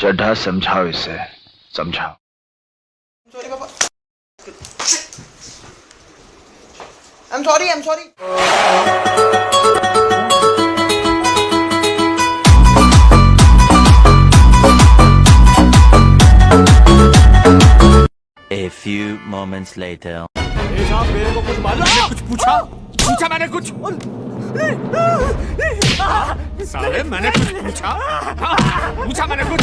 चड्ढा समझाओ इसे, समझाओ। सॉरी पापा। I'm sorry. A few moments later. साहब मेरे को कुछ मालूम है? कुछ पूछा मैंने कुछ। साले मैंने कुछ पूछा मैंने कुछ।